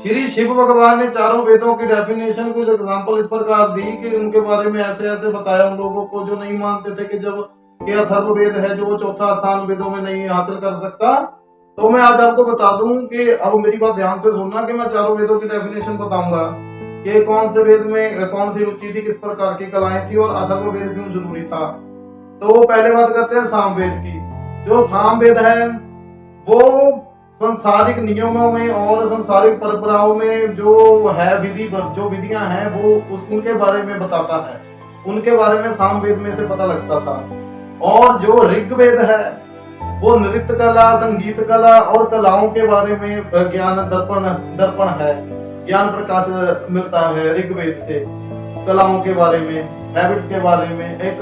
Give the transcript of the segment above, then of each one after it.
श्री शिव भगवान ने चारों वेदों की डेफिनेशन कुछ एग्जांपल इस प्रकार दी कि उनके बारे में ऐसे ऐसे बताया उन लोगों को जो नहीं मानते थे कि जब ये अथर्ववेद है जो वो चौथा स्थान वेदों में नहीं हासिल कर सकता। तो मैं आज आपको बता दूं कि अब मेरी बात ध्यान से सुनना कि मैं चारों वेदों की डेफिनेशन बताऊंगा कि कौन से वेद में कौन सी रुचि थी, किस प्रकार की कलाएं थी और अथर्ववेद क्यों जरूरी था। तो पहले बात करते हैं सामवेद की। जो सामवेद है वो संसारिक नियमों में और संसारिक परंपराओं में जो है विधि, जो विधियां हैं वो उनके बारे में बताता है, उनके बारे में सामवेद में से पता लगता था। और जो ऋग्वेद है वो नृत्य कला, संगीत कला और कलाओं के बारे में ज्ञान दर्पण है, ज्ञान प्रकाश मिलता है ऋग्वेद से। कलाओं के बारे में, हैबिट्स के बारे में, एक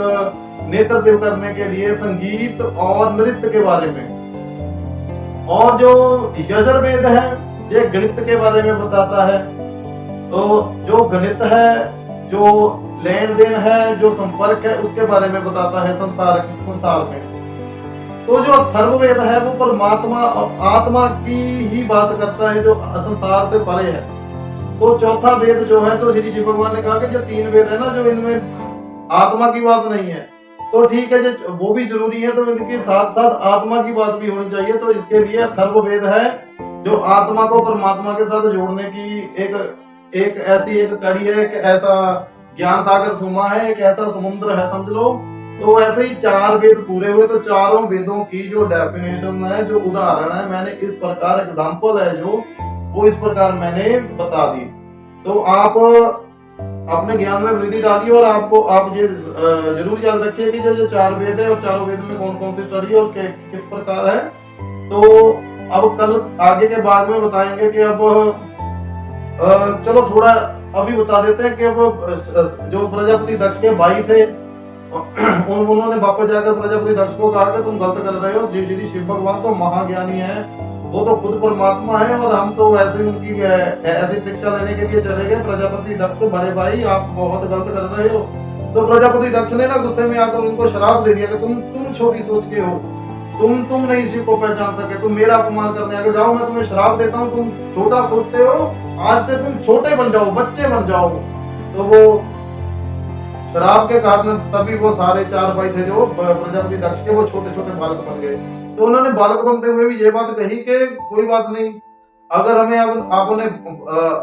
नेतृत्व करने के लिए संगीत और नृत्य के बारे में। और जो यजुर्वेद है ये गणित के बारे में बताता है। तो जो गणित है, जो लेन देन है, जो संपर्क है उसके बारे में बताता है संसार में। तो जो अथर्ववेद है वो परमात्मा आत्मा की ही बात करता है जो संसार से परे है। तो चौथा वेद जो है, तो श्री शिव भगवान ने कहा कि जो तीन वेद है ना जो इनमें आत्मा की बात नहीं है, तो ठीक है जो वो भी जरूरी है, तो इनके साथ साथ आत्मा की बात भी होनी चाहिए। तो इसके लिए अथर्ववेद है जो आत्मा को परमात्मा के साथ जोड़ने की एक ऐसी एक कड़ी है, एक ऐसा ज्ञान सागर सुमा है, एक ऐसा समुद्र है समझ लो। तो ऐसे ही चार वेद पूरे हुए। तो चारों वेदों की जो डेफिनेशन है, जो उदाहरण है, मैंने इस प्रकार एग्जांपल है जो वो इस प्रकार मैंने बता दी। तो आप अपने ज्ञान में वृद्धि डालिए और आप ये जरूर याद रखिए कि जो चार वेद है और चारों वेद में कौन कौन सी स्टडी है और किस प्रकार है। तो अब कल आगे के भाग में बताएंगे कि अब चलो थोड़ा अभी बता देते हैं कि अब जो प्रजापति दक्ष के भाई थे उन्होंने वापस जाकर प्रजापति दक्ष को कहा कि तुम गलत कर रहे हो, श्री शिव भगवान तो महाज्ञानी है, वो तो खुद परमात्मा है और हम तो वैसे उनकी ऐसी शिक्षा लेने के लिए चले गए। प्रजापति दक्ष बड़े भाई आप बहुत गलत कर रहे हो। तो प्रजापति दक्ष ने ना गुस्से में आकर उनको श्राप दे दिया कि तुम छोटी सोच के हो, तुम नहीं शिव को पहचान सके, तुम मेरा अपमान करने आगे, जाओ मैं तुम्हें श्राप देता हूँ, तुम छोटा सोचते हो, आज से तुम छोटे बन जाओ, बच्चे बन जाओ। तो वो श्राप के कारण तभी वो सारे चार भाई थे जो प्रजापति दक्ष के वो छोटे छोटे बालक बन गए। तो उन्होंने बालक बनते हुए भी ये बात कही कि कोई बात नहीं, अगर हमें आपने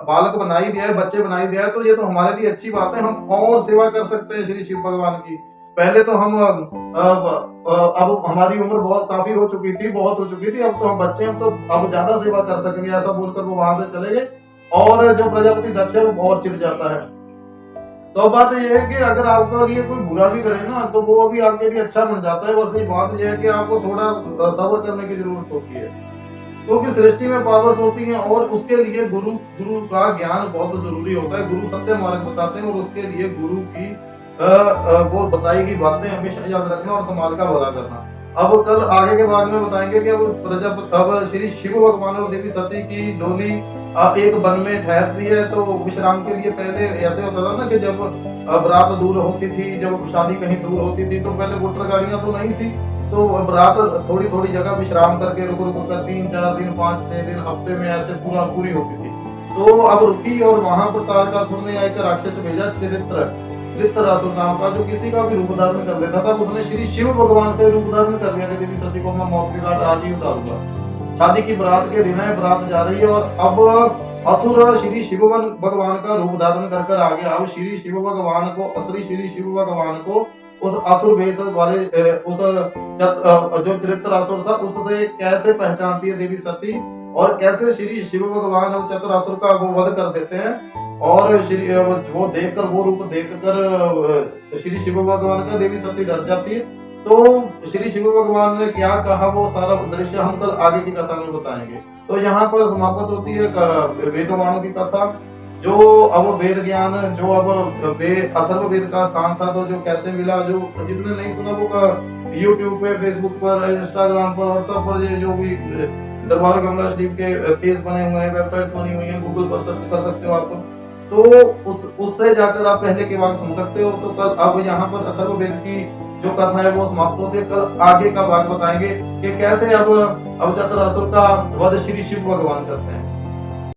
बालक बना ही दिया है, बच्चे बना ही दिया है, तो ये तो हमारे लिए अच्छी बात है, हम और सेवा कर सकते हैं श्री शिव भगवान की। पहले तो हम अब हमारी उम्र बहुत काफी हो चुकी थी, बहुत हो चुकी थी, अब तो हम बच्चे हैं, तो अब ज्यादा सेवा कर सकेंगे, ऐसा बोलकर वो वहां से चले गए। और जो प्रजापति दक्ष है वो और चिढ़ जाता है। तो बात यह है कि अगर आपके लिए कोई बुरा भी करे ना तो वो भी आपके लिए अच्छा बन जाता है। बस ये बात यह है कि आपको थोड़ा सब्र करने की जरूरत होती है, क्योंकि सृष्टि में पावर्स होती हैं और उसके लिए गुरु का ज्ञान बहुत जरूरी होता है। गुरु सत्य मार्ग बताते हैं और उसके लिए गुरु की वो बताई गई बातें हमेशा याद रखना और समाज का भला करना। अब कल आगे के बारे में बताएंगे कि अब श्री शिव भगवान और देवी सती की डोली एक वन में ठहरती है। तो विश्राम के लिए पहले ऐसे होता था ना कि जब रात दूर होती थी, जब शादी कहीं दूर होती थी, तो पहले मोटर गाड़ियां तो नहीं थी, तो अब रात थोड़ी थोड़ी जगह विश्राम करके रुक कर 3-4 दिन 5-6 दिन हफ्ते में ऐसे पूरी होती थी। तो अब रुकी और वहां पर तारकासुर ने एक राक्षस भेजा चित्ररासुर नाम का, जो किसी का भी रूप धारण कर लेता था। उसने श्री शिव भगवान का रूप धारण कर लिया कि देवी सती को मैं मौत के घाट आज ही उतारूंगा। शादी की बारात के दिन है, बारात जा रही है और अब असुर श्री शिव भगवान का रूप धारण कर आगे अब श्री शिव भगवान को, असली श्री शिव भगवान को उस असुर वेश वाले उस जो चित्ररासुर था उससे कैसे पहचानती है देवी सती और कैसे श्री शिव भगवान और चित्ररासुर का वो वध कर देते हैं। और वो देखकर, वो रूप देखकर श्री शिव भगवान का देवी सती डर जाती है। तो श्री शिव भगवान ने क्या कहा वो सारा दृश्य हम कल आगे की कथा में बताएंगे। तो यहाँ पर समाप्त होती है वेदवाणों की कथा। जो अब वेद ज्ञान, जो अब अथर्ववेद का स्थान था, तो जो कैसे मिला, जो जिसने नहीं सुना वो यूट्यूब पे, फेसबुक पर, इंस्टाग्राम पर, व्हाट्सएप पर जो भी दरबार गंगा शरीफ के पेज बने हुए हैं, वेबसाइट्स बनी हुई हैं, गूगल पर सर्च कर सकते हो आप। तो उससे जाकर आप पहले के भाग सुन सकते हो। तो कल अब यहाँ पर अथर्ववेद की जो कथा है वो समाप्त होती है। कल आगे का भाग बताएंगे कि कैसे अब चित्ररासुर का वध श्री शिव भगवान करते हैं।